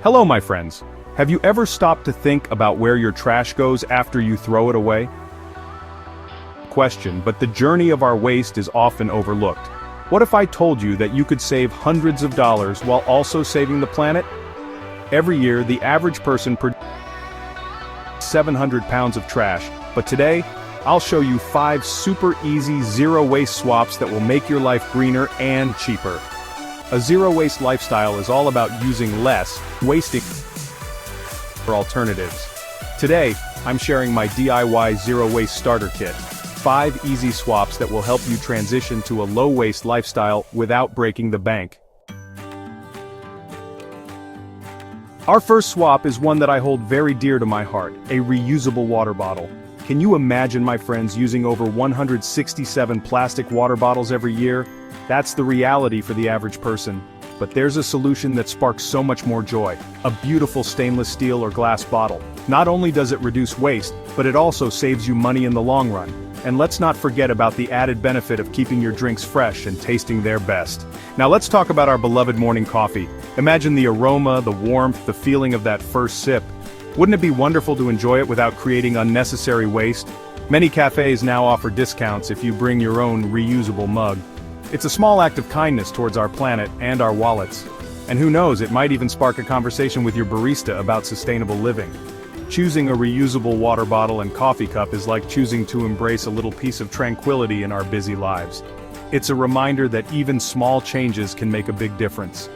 Hello, my friends. Have you ever stopped to think about where your trash goes after you throw it away? Question, but the journey of our waste is often overlooked. What if I told you that you could save hundreds of dollars while also saving the planet? Every year, the average person produces 700 pounds of trash, but today, I'll show you 5 super easy zero-waste swaps that will make your life greener and cheaper. A zero-waste lifestyle is all about using less, wasting for alternatives. Today, I'm sharing my DIY zero-waste starter kit. 5 easy swaps that will help you transition to a low-waste lifestyle without breaking the bank. Our first swap is one that I hold very dear to my heart, a reusable water bottle. Can you imagine, my friends, using over 167 plastic water bottles every year? That's the reality for the average person. But there's a solution that sparks so much more joy. A beautiful stainless steel or glass bottle. Not only does it reduce waste, but it also saves you money in the long run. And let's not forget about the added benefit of keeping your drinks fresh and tasting their best. Now let's talk about our beloved morning coffee. Imagine the aroma, the warmth, the feeling of that first sip. Wouldn't it be wonderful to enjoy it without creating unnecessary waste? Many cafes now offer discounts if you bring your own reusable mug. It's a small act of kindness towards our planet and our wallets. And who knows, it might even spark a conversation with your barista about sustainable living. Choosing a reusable water bottle and coffee cup is like choosing to embrace a little piece of tranquility in our busy lives. It's a reminder that even small changes can make a big difference.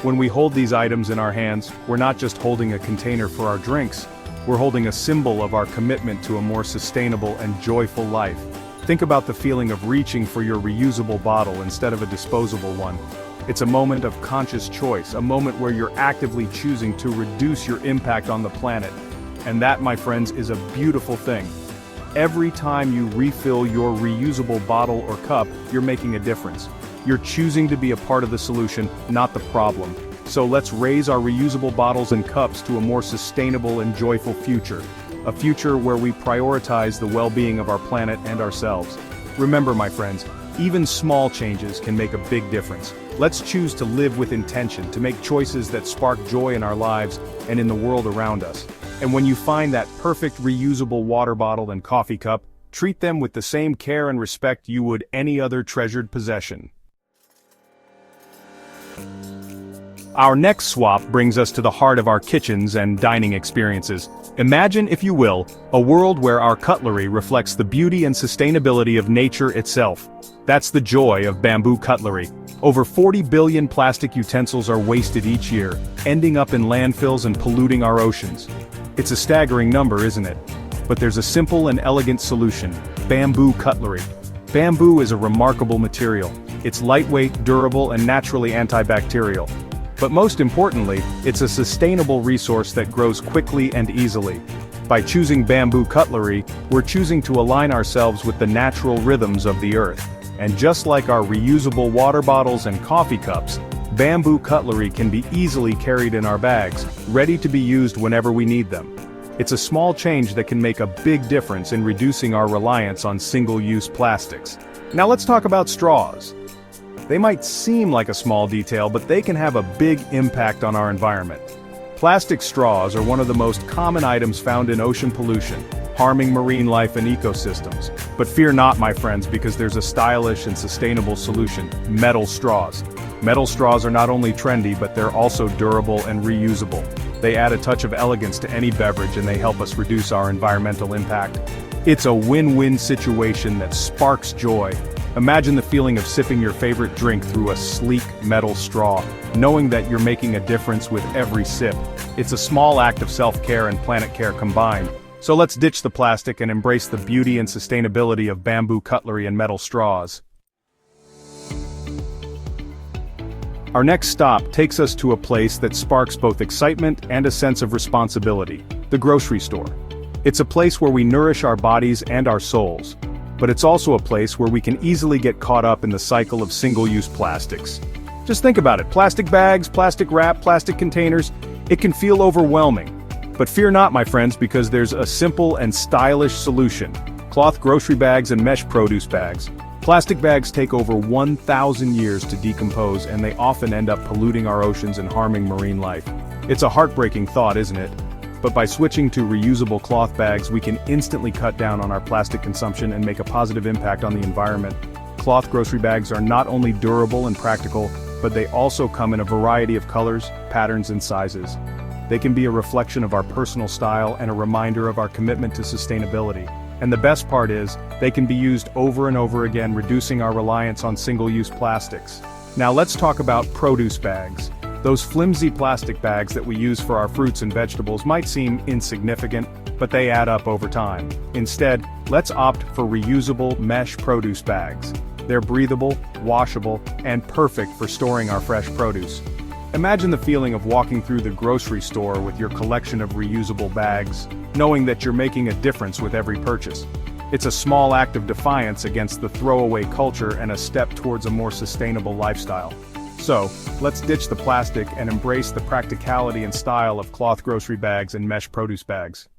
When we hold these items in our hands, we're not just holding a container for our drinks, we're holding a symbol of our commitment to a more sustainable and joyful life. Think about the feeling of reaching for your reusable bottle instead of a disposable one. It's a moment of conscious choice, a moment where you're actively choosing to reduce your impact on the planet. And that, my friends, is a beautiful thing. Every time you refill your reusable bottle or cup, you're making a difference. You're choosing to be a part of the solution, not the problem. So let's raise our reusable bottles and cups to a more sustainable and joyful future. A future where we prioritize the well-being of our planet and ourselves. Remember, my friends, even small changes can make a big difference. Let's choose to live with intention, to make choices that spark joy in our lives and in the world around us. And when you find that perfect reusable water bottle and coffee cup, treat them with the same care and respect you would any other treasured possession. Our next swap brings us to the heart of our kitchens and dining experiences. Imagine, if you will, a world where our cutlery reflects the beauty and sustainability of nature itself. That's the joy of bamboo cutlery. Over 40 billion plastic utensils are wasted each year, ending up in landfills and polluting our oceans. It's a staggering number, isn't it? But there's a simple and elegant solution: bamboo cutlery. Bamboo is a remarkable material. It's lightweight, durable, and naturally antibacterial. But most importantly, it's a sustainable resource that grows quickly and easily. By choosing bamboo cutlery, we're choosing to align ourselves with the natural rhythms of the earth. And just like our reusable water bottles and coffee cups, bamboo cutlery can be easily carried in our bags, ready to be used whenever we need them. It's a small change that can make a big difference in reducing our reliance on single-use plastics. Now let's talk about straws. They might seem like a small detail, but they can have a big impact on our environment. Plastic straws are one of the most common items found in ocean pollution, harming marine life and ecosystems. But fear not, my friends, because there's a stylish and sustainable solution: metal straws. Metal straws are not only trendy, but they're also durable and reusable. They add a touch of elegance to any beverage, and they help us reduce our environmental impact. It's a win-win situation that sparks joy. Imagine the feeling of sipping your favorite drink through a sleek metal straw, knowing that you're making a difference with every sip. It's a small act of self-care and planet care combined. So let's ditch the plastic and embrace the beauty and sustainability of bamboo cutlery and metal straws. Our next stop takes us to a place that sparks both excitement and a sense of responsibility: the grocery store. It's a place where we nourish our bodies and our souls. But it's also a place where we can easily get caught up in the cycle of single-use plastics. Just think about it: plastic bags, plastic wrap, plastic containers. It can feel overwhelming. But fear not, my friends, because there's a simple and stylish solution: cloth grocery bags and mesh produce bags. Plastic bags take over 1,000 years to decompose, and they often end up polluting our oceans and harming marine life. It's a heartbreaking thought, isn't it? But by switching to reusable cloth bags, we can instantly cut down on our plastic consumption and make a positive impact on the environment. Cloth grocery bags are not only durable and practical, but they also come in a variety of colors, patterns, and sizes. They can be a reflection of our personal style and a reminder of our commitment to sustainability. And the best part is, they can be used over and over again, reducing our reliance on single-use plastics. Now let's talk about produce bags. Those flimsy plastic bags that we use for our fruits and vegetables might seem insignificant, but they add up over time. Instead, let's opt for reusable mesh produce bags. They're breathable, washable, and perfect for storing our fresh produce. Imagine the feeling of walking through the grocery store with your collection of reusable bags, knowing that you're making a difference with every purchase. It's a small act of defiance against the throwaway culture and a step towards a more sustainable lifestyle. So, let's ditch the plastic and embrace the practicality and style of cloth grocery bags and mesh produce bags.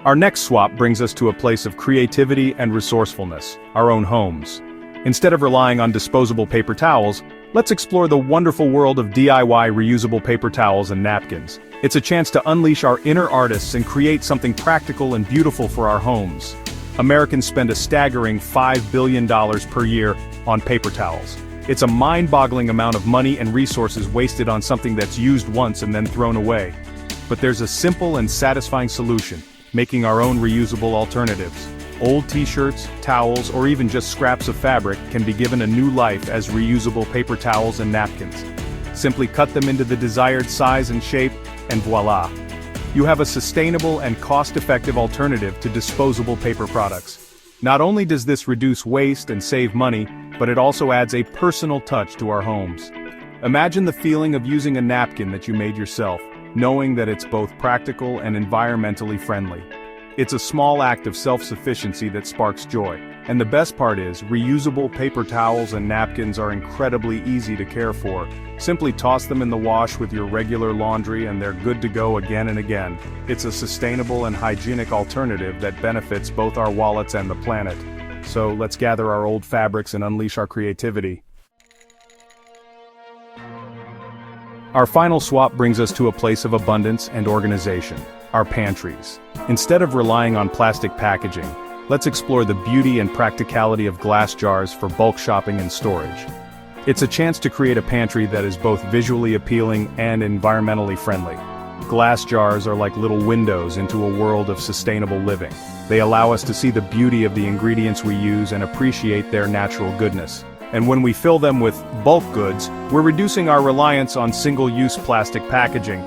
Our next swap brings us to a place of creativity and resourcefulness, our own homes. Instead of relying on disposable paper towels, let's explore the wonderful world of DIY reusable paper towels and napkins. It's a chance to unleash our inner artists and create something practical and beautiful for our homes. Americans spend a staggering $5 billion per year on paper towels. It's a mind-boggling amount of money and resources wasted on something that's used once and then thrown away. But there's a simple and satisfying solution: making our own reusable alternatives. Old t-shirts, towels, or even just scraps of fabric can be given a new life as reusable paper towels and napkins. Simply cut them into the desired size and shape, and voila! You have a sustainable and cost-effective alternative to disposable paper products. Not only does this reduce waste and save money, but it also adds a personal touch to our homes. Imagine the feeling of using a napkin that you made yourself, knowing that it's both practical and environmentally friendly. It's a small act of self-sufficiency that sparks joy. And the best part is, reusable paper towels and napkins are incredibly easy to care for. Simply toss them in the wash with your regular laundry and they're good to go again and again. It's a sustainable and hygienic alternative that benefits both our wallets and the planet. So let's gather our old fabrics and unleash our creativity. Our final swap brings us to a place of abundance and organization: our pantries. Instead of relying on plastic packaging, let's explore the beauty and practicality of glass jars for bulk shopping and storage. It's a chance to create a pantry that is both visually appealing and environmentally friendly. Glass jars are like little windows into a world of sustainable living. They allow us to see the beauty of the ingredients we use and appreciate their natural goodness. And when we fill them with bulk goods, we're reducing our reliance on single-use plastic packaging.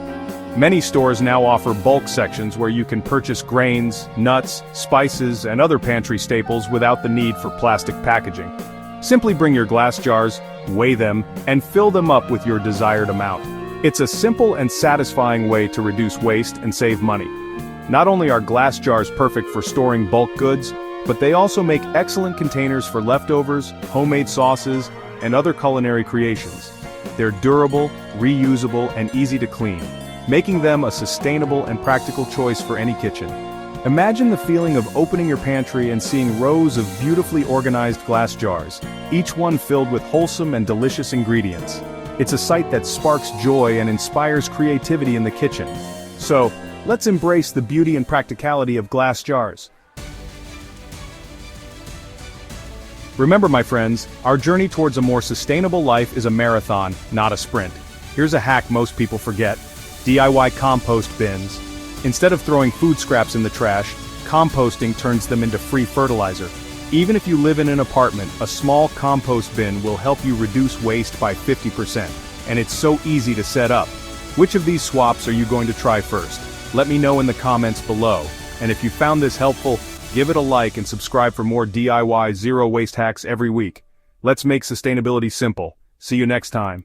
Many stores now offer bulk sections where you can purchase grains, nuts, spices, and other pantry staples without the need for plastic packaging. Simply bring your glass jars, weigh them, and fill them up with your desired amount. It's a simple and satisfying way to reduce waste and save money. Not only are glass jars perfect for storing bulk goods, but they also make excellent containers for leftovers, homemade sauces, and other culinary creations. They're durable, reusable, and easy to clean, making them a sustainable and practical choice for any kitchen. Imagine the feeling of opening your pantry and seeing rows of beautifully organized glass jars, each one filled with wholesome and delicious ingredients. It's a sight that sparks joy and inspires creativity in the kitchen. So, let's embrace the beauty and practicality of glass jars. Remember, my friends, our journey towards a more sustainable life is a marathon, not a sprint. Here's a hack most people forget: DIY compost bins. Instead of throwing food scraps in the trash, composting turns them into free fertilizer. Even if you live in an apartment, a small compost bin will help you reduce waste by 50%. And it's so easy to set up. Which of these swaps are you going to try first? Let me know in the comments below. And if you found this helpful, give it a like and subscribe for more DIY zero waste hacks every week. Let's make sustainability simple. See you next time.